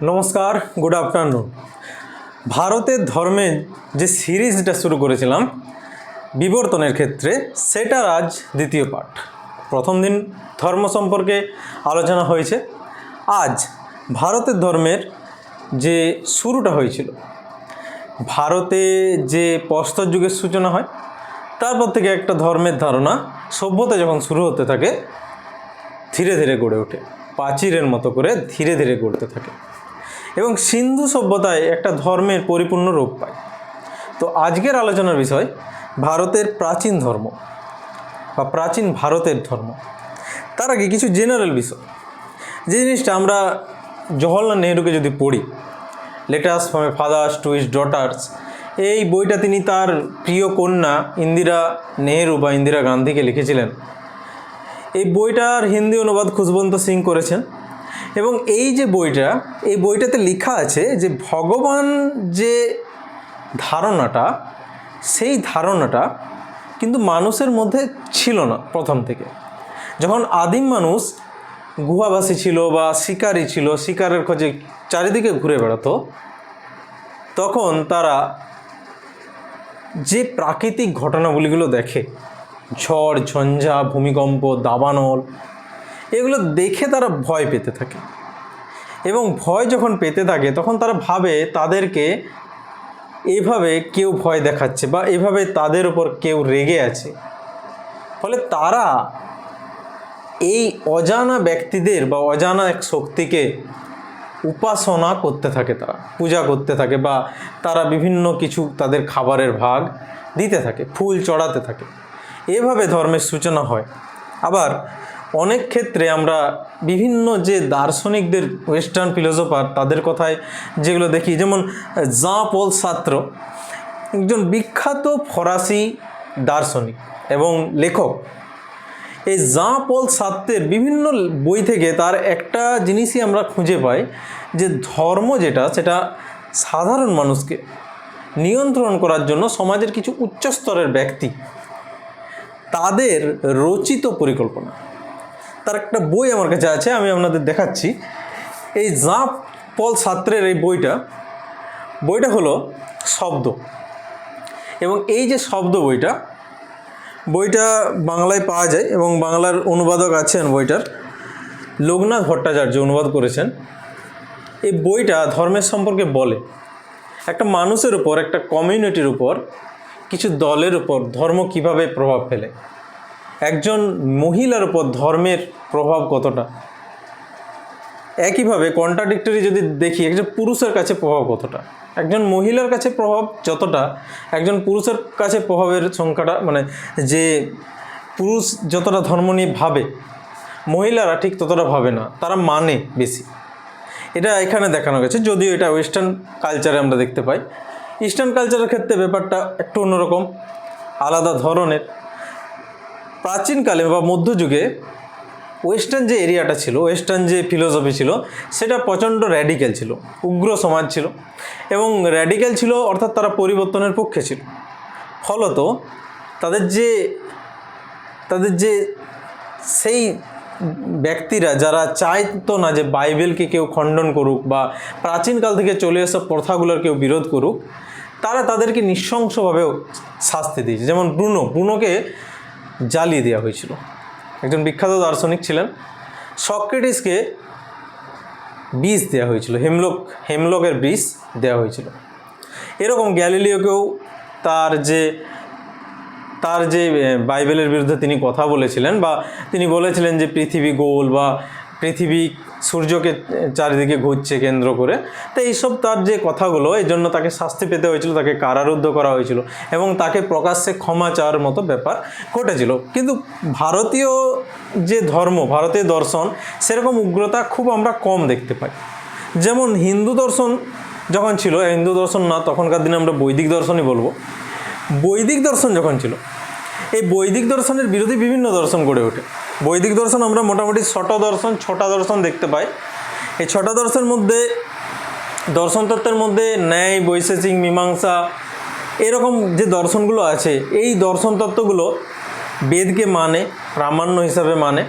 নমস্কার, good afternoon. ভারতের ধর্মের যে সিরিজটা শুরু করেছিলাম বিবর্তনের ক্ষেত্রে, সেটার আজ দ্বিতীয় পার্ট। প্রথম দিন ধর্ম সম্পর্কে আলোচনা হয়েছে। আজ ভারতের ধর্মের যে শুরুটা হয়েছিল, ভারতে যে প্রস্তর যুগের সূচনা হয়, তারপর থেকে একটা ধর্মের ধারণা সভ্যতা যখন শুরু হতে থাকে, ধীরে ধীরে গড়ে ওঠে, প্রাচীরের মতো করে ধীরে ধীরে গড়তে থাকে এবং সিন্ধু সভ্যতায় একটা ধর্মের পরিপূর্ণ রূপ পায়। তো আজকের আলোচনার বিষয় ভারতের প্রাচীন ধর্ম বা প্রাচীন ভারতের ধর্ম। তার আগে কিছু জেনারেল বিষয়, যে জিনিসটা আমরা জওহরলাল নেহরুকে যদি পড়ি, letters from a father's to his daughters, এই বইটা তিনি তার প্রিয় কন্যা ইন্দিরা নেহরু বা ইন্দিরা গান্ধীকে লিখেছিলেন। এই বইটার হিন্দি অনুবাদ খুশবন্ত সিং করেছেন এবং এই যে বইটা, এই বইটাতে লেখা আছে যে ভগবান যে ধারণাটা, সেই ধারণাটা কিন্তু মানুষের মধ্যে ছিল না প্রথম থেকে। যখন আদিম মানুষ গুহাবাসী ছিল বা শিকারী ছিল, শিকারের খোঁজে চারিদিকে ঘুরে বেড়াতো, তখন তারা যে প্রাকৃতিক ঘটনাগুলিগুলো দেখে, ঝড় ঝঞ্ঝা, ভূমিকম্প, দাবানল, এগুলো দেখে তারা ভয় পেতে থাকে এবং ভয় যখন পেতে থাকে তখন তারা ভাবে তাদেরকে এভাবে কেউ ভয় দেখাচ্ছে বা এভাবে তাদের ওপর কেউ রেগে আছে। ফলে তারা এই অজানা ব্যক্তিদের বা অজানা এক শক্তিকে উপাসনা করতে থাকে, তারা পূজা করতে থাকে বা তারা বিভিন্ন কিছু তাদের খাবারের ভাগ দিতে থাকে, ফুল চড়াতে থাকে। এভাবে ধর্মের সূচনা হয়। আবার অনেক ক্ষেত্রে আমরা বিভিন্ন যে দার্শনিকদের, ওয়েস্টার্ন ফিলোসফার, তাদের কথায় যেগুলো দেখি, যেমন জাঁ পল সার্ত্র, একজন বিখ্যাত ফরাসি দার্শনিক এবং লেখক। এই জাঁ পল সার্ত্রের বিভিন্ন বই থেকে তার একটা জিনিসই আমরা খুঁজে পাই, যে ধর্ম যেটা, সেটা সাধারণ মানুষকে নিয়ন্ত্রণ করার জন্য সমাজের কিছু উচ্চস্তরের ব্যক্তি, তাদের রচিত পরিকল্পনা। তার একটা বই আমার কাছে আছে, আমি আপনাদের দেখাচ্ছি। এই জাঁ পল সার্ত্রের এই বইটা হলো শব্দ, এবং এই যে শব্দ বইটা বাংলায় পাওয়া যায় এবং বাংলার অনুবাদক আছেন বইটার, লোকনাথ ভট্টাচার্য অনুবাদ করেছেন। এই বইটা ধর্মের সম্পর্কে বলে, একটা মানুষের উপর, একটা কমিউনিটির উপর, কিছু দলের উপর ধর্ম কিভাবে প্রভাব ফেলে, একজন মহিলার উপর ধর্মের প্রভাব কতটা, একইভাবে কন্ট্রাডিক্টরি যদি দেখি, একজন পুরুষের কাছে প্রভাব কতটা, একজন মহিলার কাছে প্রভাব যতটা, একজন পুরুষের কাছে প্রভাবের সংখ্যাটা, মানে যে পুরুষ যতটা ধর্ম নিয়ে ভাবে, মহিলারা ঠিক ততটা ভাবে না, তারা মানে বেশি। এটা এখানে দেখানো গেছে, যদিও এটা ওয়েস্টার্ন কালচারে আমরা দেখতে পাই। ইস্টার্ন কালচারের ক্ষেত্রে ব্যাপারটা একটু অন্যরকম, আলাদা ধরনের। প্রাচীনকালে বা মধ্যযুগে ওয়েস্টার্ন যে এরিয়াটা ছিল, ওয়েস্টার্ন যে ফিলোসফি ছিল, সেটা প্রচণ্ড র্যাডিক্যাল ছিল, উগ্র সমাজ ছিল এবং র্যাডিক্যাল ছিল, অর্থাৎ তারা পরিবর্তনের পক্ষে ছিল। ফলত তাদের যে সেই ব্যক্তিরা যারা চাইতো না যে বাইবেলকে কেউ খণ্ডন করুক বা প্রাচীনকাল থেকে চলে আসা প্রথাগুলোর কেউ বিরোধ করুক, তারা তাদেরকে নৃশংসভাবেও শাস্তি দিয়েছে। যেমন ব্রুনোকে জ্বালিয়ে দেওয়া হয়েছিল, একজন বিখ্যাত দার্শনিক ছিলেন। সক্রেটিসকে বিষ দেওয়া হয়েছিল, হেমলকের বিষ দেওয়া হয়েছিল। এরকম গ্যালিলিওকেও তার যে বাইবেলের বিরুদ্ধে তিনি কথা বলেছিলেন, বা তিনি বলেছিলেন যে পৃথিবী গোল বা পৃথিবী সূর্যকে চারিদিকে ঘুরছে কেন্দ্র করে, তো এইসব তার যে কথাগুলো, এই জন্য তাকে শাস্তি পেতে হয়েছিল, তাকে কারারুদ্ধ করা হয়েছিল এবং তাকে প্রকাশ্যে ক্ষমা চাওয়ার মতো ব্যাপার ঘটেছিল। কিন্তু ভারতীয় যে ধর্ম, ভারতীয় দর্শন, সেরকম উগ্রতা খুব আমরা কম দেখতে পাই। যেমন হিন্দু দর্শন যখন ছিল, হিন্দু দর্শন না, তখনকার দিনে আমরা বৈদিক দর্শনই বলবো। বৈদিক দর্শন যখন ছিল, এই বৈদিক দর্শনের বিরোধী বিভিন্ন দর্শন গড়ে ওঠে। বৈদিক দর্শন আমরা মোটামুটি ছটা দর্শন দেখতে পাই। এই ছটা দর্শনের মধ্যে, দর্শন তত্ত্বের মধ্যে ন্যায়, বৈশেষিক, মীমাংসা, এরকম যে দর্শনগুলো আছে, এই দর্শন তত্ত্বগুলো বেদকে মানে, প্রামাণ্য হিসাবে মানে।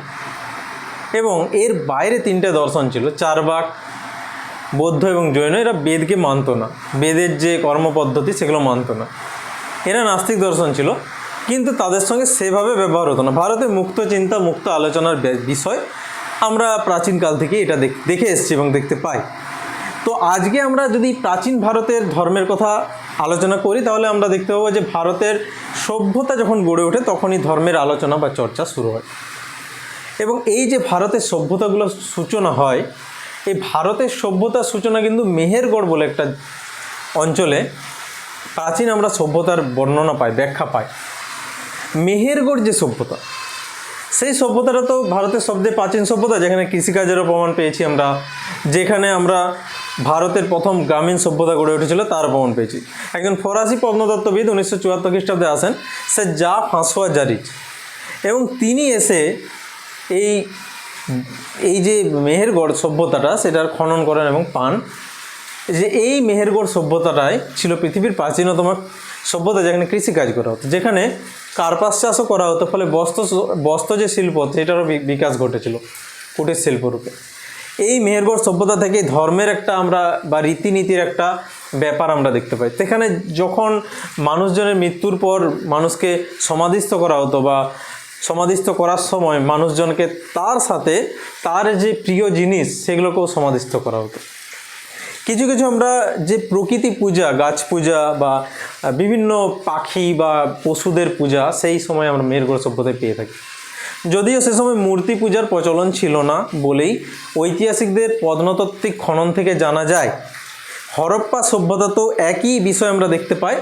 এবং এর বাইরে তিনটে দর্শন ছিল, চার্বাক, বৌদ্ধ এবং জৈন এরা বেদকে মানতো না, বেদের যে কর্মপদ্ধতি সেগুলো মানতো না। এরা নাস্তিক দর্শন ছিল, কিন্তু তাদের সঙ্গে সেভাবে ব্যবহার হতো না। ভারতে মুক্ত চিন্তা, মুক্ত আলোচনার বিষয় আমরা প্রাচীনকাল থেকে এটা দেখে এসেছি এবং দেখতে পাই। তো আজকে আমরা যদি প্রাচীন ভারতের ধর্মের কথা আলোচনা করি, তাহলে আমরা দেখতে পাবো যে ভারতের সভ্যতা যখন গড়ে ওঠে তখনই ধর্মের আলোচনা বা চর্চা শুরু হয়। এবং এই যে ভারতের সভ্যতাগুলোর সূচনা হয়, এই ভারতের সভ্যতার সূচনা কিন্তু মেহেরগড় বলে একটা অঞ্চলে প্রাচীন আমরা সভ্যতার বর্ণনা পাই, ব্যাখ্যা পাই। মেহেরগড় যে সভ্যতা, সেই সভ্যতাটা তো ভারতের সবচেয়ে প্রাচীন সভ্যতা, যেখানে কৃষিকাজেরও প্রমাণ পেয়েছি আমরা, যেখানে আমরা ভারতের প্রথম গ্রামীণ সভ্যতা গড়ে উঠেছিল তার প্রমাণ পেয়েছি। একজন ফরাসি প্রত্নতত্ত্ববিদ 1974 খ্রিস্টাব্দে আসেন, সে যা ফাঁসোয়া জারিজ, এবং তিনি এসে এই যে মেহেরগড় সভ্যতাটা সেটার খনন করেন এবং পান যে এই মেহেরগড় সভ্যতাটাই ছিল পৃথিবীর প্রাচীনতম সভ্যতা, যেখানে কৃষিকাজ করা হতো, যেখানে কার্পাস চাষও করা হতো। ফলে বস্ত্র যে শিল্প সেটারও বিকাশ ঘটেছিল কুটির শিল্পরূপে। এই মেহেরগড় সভ্যতা থেকে ধর্মের একটা আমরা বা রীতিনীতির একটা ব্যাপার আমরা দেখতে পাই। সেখানে যখন মানুষজনের মৃত্যুর পর মানুষকে সমাধিস্থ করা হতো, বা সমাধিস্থ করার সময় মানুষজনকে তার সাথে তার যে প্রিয় জিনিস সেগুলোকেও সমাধিস্থ করা হতো। কিছু কিছু আমরা যে প্রকৃতি পূজা, গাছ পূজা বা বিভিন্ন পাখি বা পশুদের পূজা সেই সময় আমরা মেহেরগড় সভ্যতায় পেয়ে থাকি। যদিও সে সময় মূর্তি পূজার প্রচলন ছিল না বলেই ঐতিহাসিকদের প্রত্নতাত্ত্বিক খনন থেকে জানা যায়। হরপ্পা সভ্যতাতেও একই বিষয় আমরা দেখতে পাই।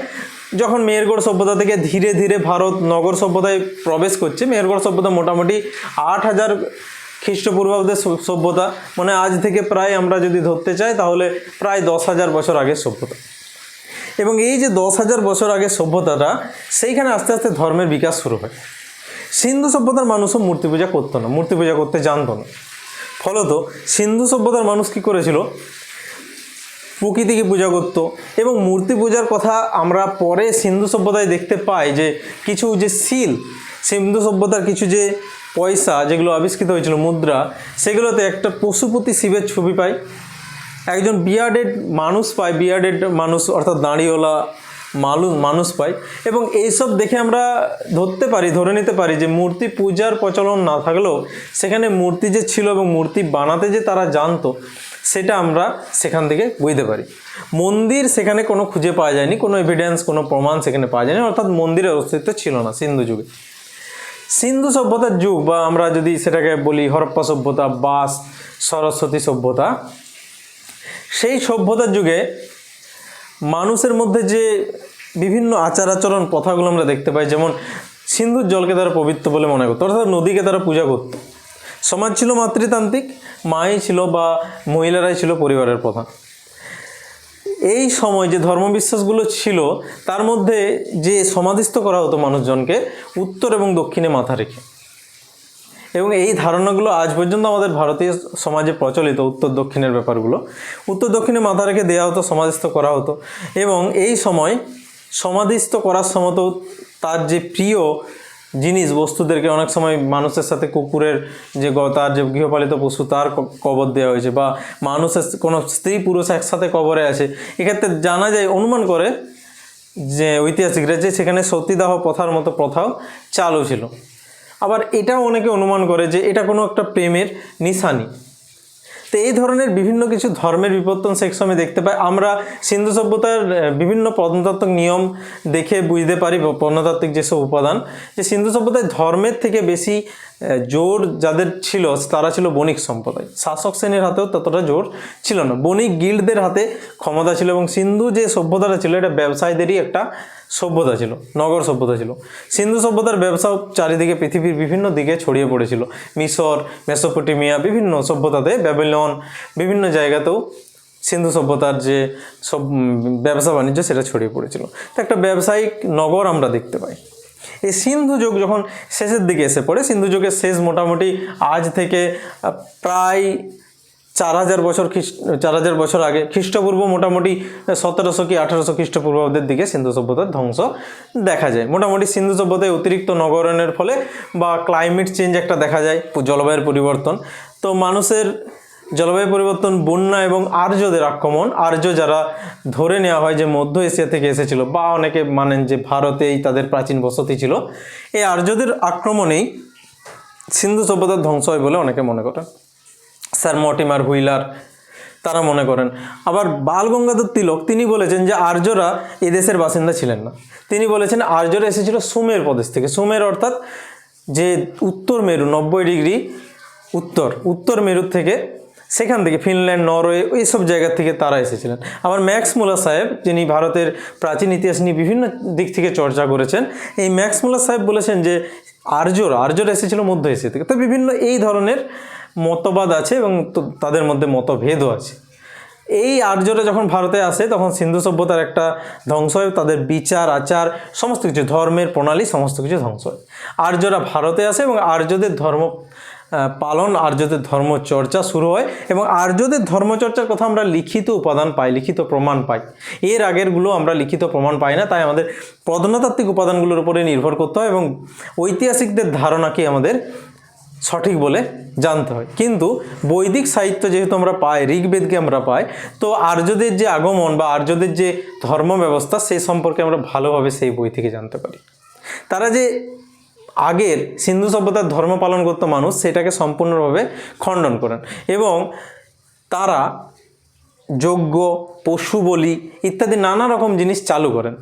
যখন মেহেরগড় সভ্যতা থেকে ধীরে ধীরে ভারত নগর সভ্যতায় প্রবেশ করছে, মেহেরগড় সভ্যতা মোটামুটি 8000 খ্রিস্টপূর্বাব্দের সভ্যতা, মানে আজ থেকে প্রায় আমরা যদি ধরতে চাই তাহলে প্রায় 10,000 বছর আগের সভ্যতা। এবং এই যে 10,000 বছর আগের সভ্যতাটা, সেইখানে আস্তে আস্তে ধর্মের বিকাশ শুরু হয়। সিন্ধু সভ্যতার মানুষও মূর্তি পূজা করতো না, মূর্তি পূজা করতে জানতো না। ফলত সিন্ধু সভ্যতার মানুষ কী করেছিল, প্রকৃতিকে পূজা করত। এবং মূর্তি পূজার কথা আমরা পরে সিন্ধু সভ্যতায় দেখতে পাই যে কিছু যে শিল, সিন্ধু সভ্যতার কিছু যে পয়সা যেগুলো আবিষ্কৃত হয়েছিল, মুদ্রা, সেগুলোতে একটা পশুপতি শিবের ছবি পাই, একজন বিয়ার্ডেড মানুষ পাই, বিয়ার্ডেড মানুষ অর্থাৎ দাঁড়িওয়ালা মানুষ পাই। এবং এইসব দেখে আমরা ধরে নিতে পারি যে মূর্তি পূজার প্রচলন না থাকলেও সেখানে মূর্তি যে ছিল এবং মূর্তি বানাতে যে তারা জানতো, সেটা আমরা সেখান থেকে বুঝতে পারি। মন্দির সেখানে কোনো খুঁজে পাওয়া যায়নি, কোনো এভিডেন্স, কোনো প্রমাণ সেখানে পাওয়া যায়নি, অর্থাৎ মন্দিরের অস্তিত্ব ছিল না সিন্ধু যুগে। সিন্ধু সভ্যতার যুগ, বা আমরা যদি সেটাকে বলি হরপ্পা সভ্যতা বা সরস্বতী সভ্যতা, সেই সভ্যতার যুগে মানুষের মধ্যে যে বিভিন্ন আচার আচরণ প্রথাগুলো আমরা দেখতে পাই, যেমন সিন্ধুর জলকে তারা পবিত্র বলে মনে করতো, অর্থাৎ নদীকে তারা পূজা করত। সমাজ ছিল মাতৃতান্ত্রিক, মাই ছিল বা মহিলারাই ছিল পরিবারের প্রধান। এই সময় যে ধর্মবিশ্বাসগুলো ছিল তার মধ্যে যে সমাধিস্থ করা হতো মানুষজনকে উত্তর এবং দক্ষিণে মাথা রেখে, এবং এই ধারণাগুলো আজ পর্যন্ত আমাদের ভারতীয় সমাজে প্রচলিত। উত্তর দক্ষিণের ব্যাপারগুলো উত্তর দক্ষিণে মাথা রেখে দেওয়া হতো, সমাধিস্থ করা হতো। এবং এই সময় সমাধিস্থ করার সময় তো তার যে প্রিয় জিনিস বস্তুদেরকে অনেক সময় মানুষের সাথে কুকুরের যে তার যে গৃহপালিত পশু তার কবর দেওয়া হয়েছে, বা মানুষের কোনো স্ত্রী পুরুষ একসাথে কবরে আছে। এক্ষেত্রে জানা যায়, অনুমান করে যে ঐতিহাসিকরা, যে সেখানে সতীদাহ প্রথার মতো প্রথাও চালু ছিল। আবার এটাও অনেকে অনুমান করে যে এটা কোনো একটা প্রেমের নিশানি। তো এই ধরনের বিভিন্ন কিছু ধর্মের বিবর্তন সে সময় দেখতে পাই আমরা। সিন্ধু সভ্যতার বিভিন্ন প্রত্নতাত্ত্বিক নিয়ম দেখে বুঝতে পারি, প্রত্নতাত্ত্বিক যেসব উপাদান, যে সিন্ধু সভ্যতায় ধর্মের থেকে বেশি জোর যাদের ছিল তারা ছিল বণিক সম্প্রদায়। শাসক শ্রেণীর হাতেও ততটা জোর ছিল না, বণিক গিল্ডদের হাতে ক্ষমতা ছিল। এবং সিন্ধু যে সভ্যতাটা ছিল এটা ব্যবসায়ীদেরই একটা সভ্যতা ছিল, নগর সভ্যতা ছিল। সিন্ধু সভ্যতার ব্যবসাও চারিদিকে পৃথিবীর বিভিন্ন দিকে ছড়িয়ে পড়েছিল। মিশর, মেসোপটেমিয়া, বিভিন্ন সভ্যতাতে, ব্যাবিলন, বিভিন্ন জায়গাতেও সিন্ধু সভ্যতার যে সব ব্যবসা বাণিজ্য সেটা ছড়িয়ে পড়েছিল। তো একটা ব্যবসায়িক নগর আমরা দেখতে পাই। এই সিন্ধু যুগ যখন শেষের দিকে এসে পড়ে, সিন্ধু যুগের শেষ মোটামুটি আজ থেকে প্রায় 4000 বছর আগে, খ্রিস্টপূর্ব মোটামুটি 1700 কি 1800 খ্রিস্টপূর্বাব্দের দিকে সিন্ধু সভ্যতার ধ্বংস দেখা যায়। মোটামুটি সিন্ধু সভ্যতায় অতিরিক্ত নগরায়নের ফলে বা ক্লাইমেট চেঞ্জ একটা দেখা যায়, জলবায়ুর পরিবর্তন। তো মানুষের জলবায়ু পরিবর্তন, বন্যা এবং আর্যদের আক্রমণ। আর্য যারা ধরে নেওয়া হয় যে মধ্য এশিয়া থেকে এসেছিল, বা অনেকে মানেন যে ভারতেই তাদের প্রাচীন বসতি ছিল, এই আর্যদের আক্রমণেই সিন্ধু সভ্যতার ধ্বংস হয় বলে অনেকে মনে করেন। স্যার মর্টিমার হুইলার তারা মনে করেন। আবার বাল গঙ্গাধর তিলক তিনি বলেছেন যে আর্যরা এই দেশের বাসিন্দা ছিলেন না। তিনি বলেছেন আর্যরা এসেছিল সুমের প্রদেশ থেকে। সুমের অর্থাৎ যে উত্তর মেরু, 90 ডিগ্রি উত্তর মেরুর থেকে, সেখান থেকে ফিনল্যান্ড, নরওয়ে, এইসব জায়গা থেকে তারা এসেছিলেন। আবার ম্যাক্স মুলার সাহেব, যিনি ভারতের প্রাচীন ইতিহাস নিয়ে বিভিন্ন দিক থেকে চর্চা করেছেন, এই ম্যাক্স মুলার সাহেব বলেছেন যে আর্যরা এসেছিল মধ্য এশিয়া থেকে। তো বিভিন্ন এই ধরনের মতবাদ আছে এবং তাদের মধ্যে মতভেদও আছে। এই আর্যরা যখন ভারতে আসে তখন সিন্ধু সভ্যতার একটা ধ্বংস হয়, তাদের বিচার আচার সমস্ত কিছু, ধর্মের প্রণালী সমস্ত কিছু ধ্বংস হয়। আর্যরা ভারতে আসে এবং আর্যদের ধর্ম পালন, আর্যদের ধর্মচর্চা শুরু হয়, এবং আর্যদের ধর্মচর্চার কথা আমরা লিখিত উপাদান পাই, লিখিত প্রমাণ পাই। এর আগেরগুলো আমরা লিখিত প্রমাণ পাই না, তাই আমাদের প্রত্নতাত্ত্বিক উপাদানগুলোর উপরে নির্ভর করতে হয় এবং ঐতিহাসিকদের ধারণাকে আমাদের সঠিক বলে জানতে হয়। কিন্তু বৈদিক সাহিত্য যেহেতু আমরা পাই, ঋগ্বেদকে আমরা পাই, তো আর্যদের যে আগমন বা আর্যদের যে ধর্ম ব্যবস্থা সেই সম্পর্কে আমরা ভালোভাবে সেই বই থেকে জানতে পারি। তারা যে আগের সিন্ধু সভ্যতার ধর্ম পালন করত মানুষ, সেটাকে সম্পূর্ণভাবে খণ্ডন করেন এবং তারা যজ্ঞ, পশু বলি ইত্যাদি নানা রকম জিনিস চালু করেন।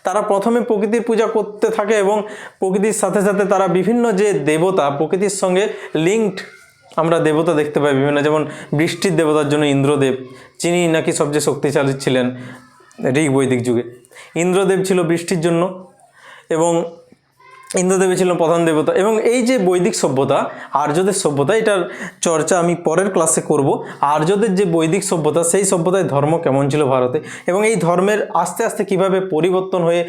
তারা প্রথমে প্রকৃতির পূজা করতে থাকে এবং প্রকৃতির সাথে সাথে তারা বিভিন্ন যে দেবতা, প্রকৃতির সঙ্গে লিঙ্কড আমরা দেবতা দেখতে পাই বিভিন্ন, যেমন বৃষ্টির দেবতার জন্য ইন্দ্রদেব, যিনি নাকি সবচেয়ে শক্তিশালী ছিলেন ঋগ বৈদিক যুগে। ইন্দ্রদেব ছিল বৃষ্টির জন্য এবং ইন্দ্রদেবী ছিলেন প্রধান দেবতা। এবং এই যে বৈদিক সভ্যতা, আর্যদের সভ্যতা, এটার চর্চা আমি পরের ক্লাসে করব। আর্যদের যে বৈদিক সভ্যতা, সেই সভ্যতায় ধর্ম কেমন ছিল ভারতে, এবং এই ধর্মের আস্তে আস্তে কিভাবে পরিবর্তন হয়ে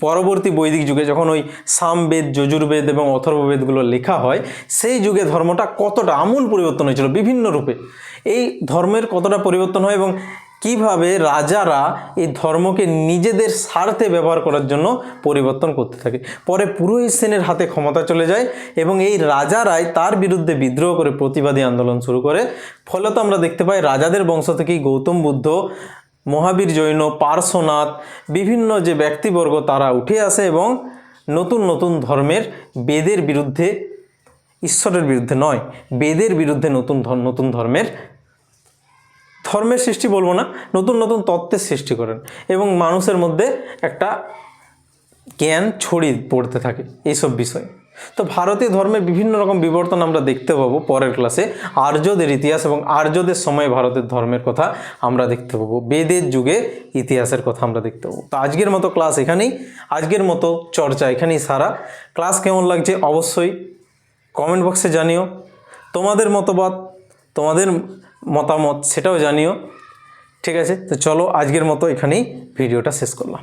পরবর্তী বৈদিক যুগে যখন ওই সামবেদ, যজুর্বেদ এবং অথর্ববেদগুলো লেখা হয়, সেই যুগে ধর্মটা কতটা আমূল পরিবর্তন হয়েছিল বিভিন্ন রূপে। এই ধর্মের কতটা পরিবর্তন হয় এবং কিভাবে রাজারা এই ধর্মকে নিজেদের স্বার্থে ব্যবহার করার জন্য পরিবর্তন করতে থাকে। পরে পুরোহিত শ্রেণীর হাতে ক্ষমতা চলে যায় এবং এই রাজারাই তার বিরুদ্ধে বিদ্রোহ করে প্রতিবাদী আন্দোলন শুরু করে। ফলত আমরা দেখতে পাই রাজাদের বংশ থেকেই গৌতম বুদ্ধ, মহাবীর জৈন, পার্শ্বনাথ, বিভিন্ন যে ব্যক্তিবর্গ তারা উঠে আসে এবং নতুন নতুন ধর্মের, বেদের বিরুদ্ধে, ঈশ্বরের বিরুদ্ধে নয়, বেদের বিরুদ্ধে নতুন ধর্মের সৃষ্টি বলবো না, নতুন নতুন তত্ত্বের সৃষ্টি করেন এবং মানুষের মধ্যে একটা জ্ঞান ছড়িয়ে পড়তে থাকে এইসব বিষয়ে। তো ভারতীয় ধর্মের বিভিন্ন রকম বিবর্তন আমরা দেখতে পাবো পরের ক্লাসে। আর্যদের ইতিহাস এবং আর্যদের সময়ে ভারতের ধর্মের কথা আমরা দেখতে পাবো, বেদের যুগে ইতিহাসের কথা আমরা দেখতে পাবো। তো আজকের মতো ক্লাস এখানেই, আজকের মতো চর্চা এখানেই সারা। ক্লাস কেমন লাগছে অবশ্যই কমেন্ট বক্সে জানিও, তোমাদের মতামত সেটাও জানিও। ঠিক আছে, তো চলো আজকের মতো এখানেই ভিডিওটা শেষ করলাম।